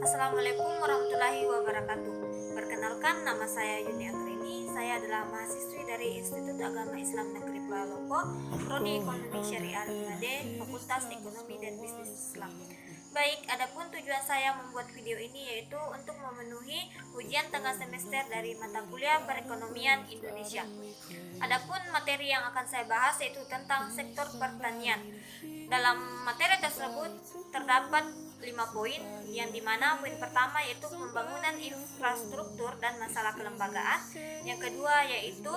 Assalamualaikum warahmatullahi wabarakatuh. Perkenalkan, nama saya Yuni Antrini. Saya adalah mahasiswi dari Institut Agama Islam Negeri Palopo, Prodi Ekonomi Syariah MAD, Fakultas Ekonomi dan Bisnis Islam. Baik, adapun tujuan saya membuat video ini yaitu untuk memenuhi ujian tengah semester dari mata kuliah Perekonomian Indonesia. Adapun materi yang akan saya bahas yaitu tentang sektor pertanian. Dalam materi tersebut terdapat 5 poin, yang dimana poin pertama yaitu pembangunan infrastruktur dan masalah kelembagaan, yang kedua yaitu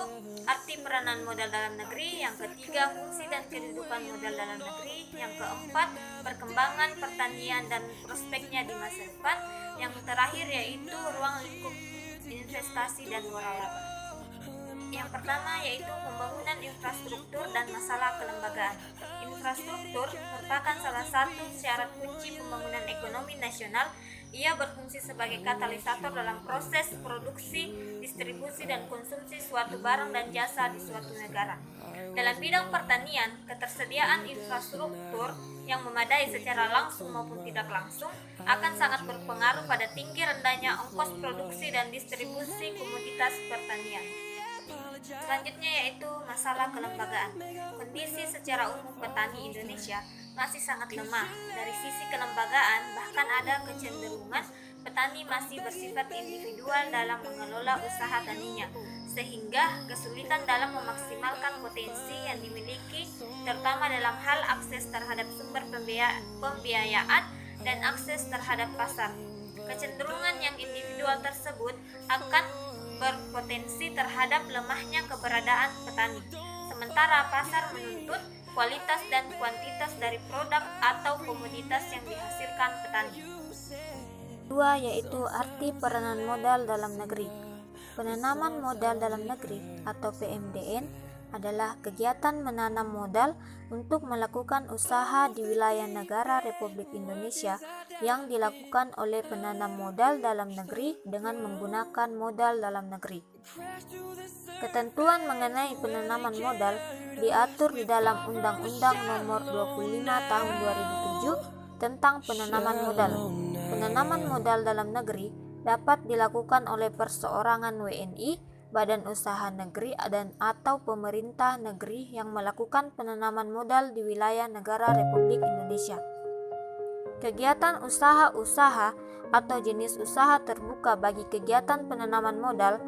arti peranan modal dalam negeri, yang ketiga fungsi dan kedudukan modal dalam negeri, yang keempat perkembangan pertanian dan prospeknya di masa depan, yang terakhir yaitu ruang lingkup investasi dan waralaba. Yang pertama yaitu pembangunan infrastruktur dan masalah kelembagaan. Infrastruktur merupakan salah satu syarat kunci pembangunan ekonomi nasional. Ia berfungsi sebagai katalisator dalam proses produksi, distribusi, dan konsumsi suatu barang dan jasa di suatu negara. Dalam bidang pertanian, ketersediaan infrastruktur yang memadai secara langsung maupun tidak langsung akan sangat berpengaruh pada tinggi rendahnya ongkos produksi dan distribusi komoditas pertanian. Selanjutnya yaitu masalah kelembagaan. Kondisi secara umum petani Indonesia masih sangat lemah. Dari sisi kelembagaan, bahkan ada kecenderungan petani masih bersifat individual dalam mengelola usaha taninya, sehingga kesulitan dalam memaksimalkan potensi yang dimiliki, terutama dalam hal akses terhadap sumber pembiayaan dan akses terhadap pasar. Kecenderungan yang individual tersebut akan berpotensi terhadap lemahnya keberadaan petani, sementara pasar menuntut kualitas dan kuantitas dari produk atau komoditas yang dihasilkan petani. Kedua yaitu arti peranan modal dalam negeri. Penanaman modal dalam negeri atau PMDN adalah kegiatan menanam modal untuk melakukan usaha di wilayah negara Republik Indonesia yang dilakukan oleh penanam modal dalam negeri dengan menggunakan modal dalam negeri. Ketentuan mengenai penanaman modal diatur di dalam Undang-Undang Nomor 25 Tahun 2007 tentang penanaman modal. Penanaman modal dalam negeri dapat dilakukan oleh perseorangan WNI, badan usaha negeri dan atau pemerintah negeri yang melakukan penanaman modal di wilayah negara Republik Indonesia. Kegiatan usaha-usaha atau jenis usaha terbuka bagi kegiatan penanaman modal,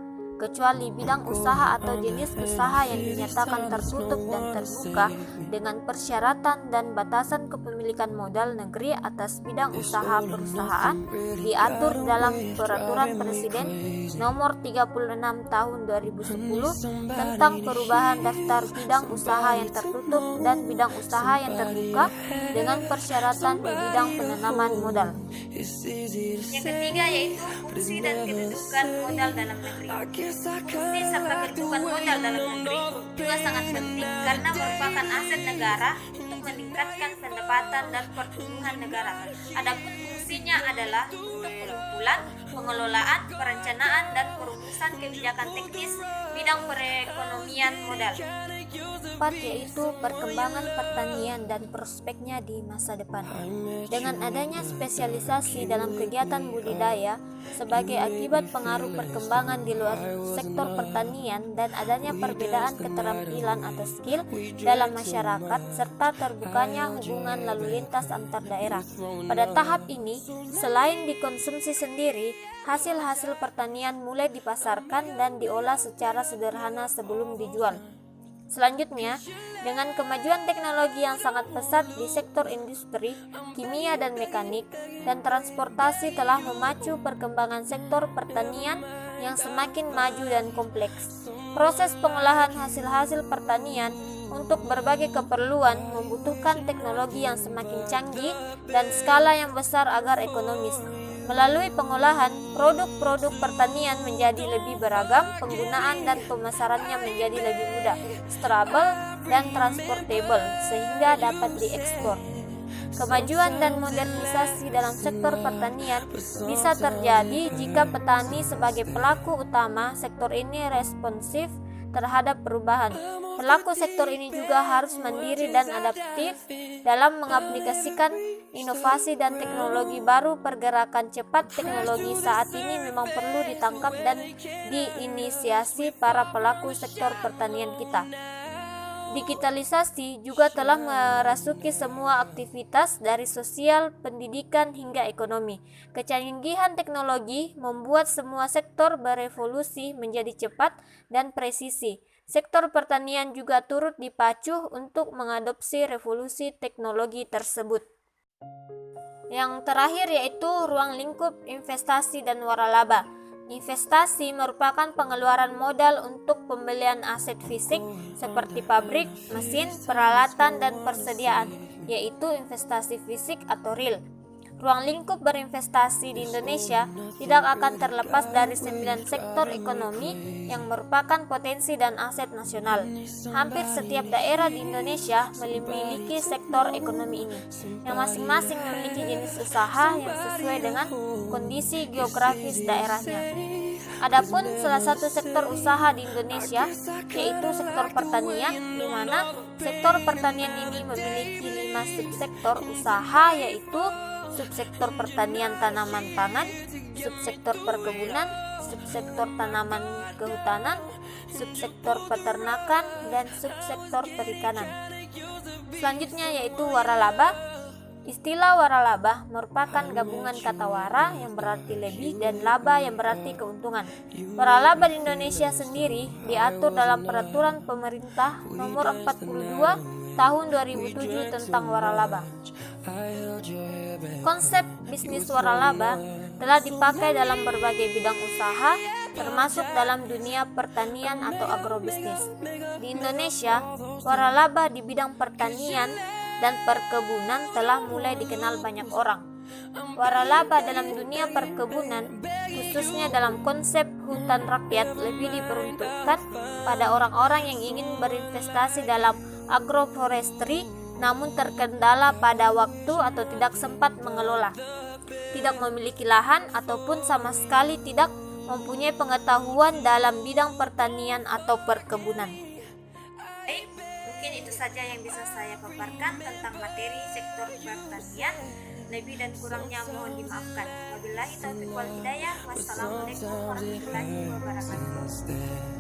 kecuali bidang usaha atau jenis usaha yang dinyatakan tertutup dan terbuka dengan persyaratan dan batasan kepemilikan modal negeri atas bidang usaha perusahaan diatur dalam Peraturan Presiden Nomor 36 Tahun 2010 tentang perubahan daftar bidang usaha yang tertutup dan bidang usaha yang terbuka dengan persyaratan di bidang penanaman modal. Yang ketiga yaitu fungsi dan kedudukan modal dalam negeri. Fungsi serta kedudukan modal dalam negeri juga sangat penting karena merupakan aset negara untuk meningkatkan pendapatan dan pertumbuhan negara. Adapun fungsinya adalah untuk pengumpulan, pengelolaan, perencanaan, dan perumusan kebijakan teknis bidang perekonomian modal. 4 yaitu perkembangan pertanian dan prospeknya di masa depan. Dengan adanya spesialisasi dalam kegiatan budidaya sebagai akibat pengaruh perkembangan di luar sektor pertanian dan adanya perbedaan keterampilan atau skill dalam masyarakat serta terbukanya hubungan lalu lintas antar daerah. Pada tahap ini, selain dikonsumsi sendiri, hasil-hasil pertanian mulai dipasarkan dan diolah secara sederhana sebelum dijual. Selanjutnya, dengan kemajuan teknologi yang sangat pesat di sektor industri, kimia dan mekanik, dan transportasi telah memacu perkembangan sektor pertanian yang semakin maju dan kompleks. Proses pengolahan hasil-hasil pertanian untuk berbagai keperluan membutuhkan teknologi yang semakin canggih dan skala yang besar agar ekonomis. Melalui pengolahan, produk-produk pertanian menjadi lebih beragam, penggunaan dan pemasarannya menjadi lebih mudah, stable, dan transportable, sehingga dapat diekspor. Kemajuan dan modernisasi dalam sektor pertanian bisa terjadi jika petani sebagai pelaku utama sektor ini responsif terhadap perubahan. Pelaku sektor ini juga harus mandiri dan adaptif dalam mengaplikasikan inovasi dan teknologi baru. Pergerakan cepat teknologi saat ini memang perlu ditangkap dan diinisiasi para pelaku sektor pertanian kita. Digitalisasi juga telah merasuki semua aktivitas dari sosial, pendidikan, hingga ekonomi. Kecanggihan teknologi membuat semua sektor berevolusi menjadi cepat dan presisi. Sektor pertanian juga turut dipacu untuk mengadopsi revolusi teknologi tersebut. Yang terakhir yaitu ruang lingkup investasi dan waralaba. Investasi merupakan pengeluaran modal untuk pembelian aset fisik seperti pabrik, mesin, peralatan, dan persediaan, yaitu investasi fisik atau real. Ruang lingkup berinvestasi di Indonesia tidak akan terlepas dari 9 sektor ekonomi yang merupakan potensi dan aset nasional. Hampir setiap daerah di Indonesia memiliki sektor ekonomi ini, yang masing-masing memiliki jenis usaha yang sesuai dengan kondisi geografis daerahnya. Adapun salah satu sektor usaha di Indonesia yaitu sektor pertanian, di mana sektor pertanian ini memiliki 5 subsektor usaha, yaitu subsektor pertanian tanaman pangan, subsektor perkebunan, subsektor tanaman kehutanan, subsektor peternakan, dan subsektor perikanan. Selanjutnya yaitu waralaba. Istilah waralaba merupakan gabungan kata wara yang berarti lebih dan laba yang berarti keuntungan. Waralaba di Indonesia sendiri diatur dalam Peraturan Pemerintah Nomor 42 Tahun 2007 tentang waralaba. Konsep bisnis waralaba telah dipakai dalam berbagai bidang usaha, termasuk dalam dunia pertanian atau agrobisnis. Di Indonesia, waralaba di bidang pertanian dan perkebunan telah mulai dikenal banyak orang. Waralaba dalam dunia perkebunan, khususnya dalam konsep hutan rakyat, lebih diperuntukkan pada orang-orang yang ingin berinvestasi dalam agroforestry namun terkendala pada waktu atau tidak sempat mengelola, tidak memiliki lahan, ataupun sama sekali tidak mempunyai pengetahuan dalam bidang pertanian atau perkebunan. Baik, mungkin itu saja yang bisa saya paparkan tentang materi sektor pertanian. Lebih dan kurangnya mohon dimaafkan. Wabillahi taufiq wal hidayah. Wassalamualaikum warahmatullahi wabarakatuh.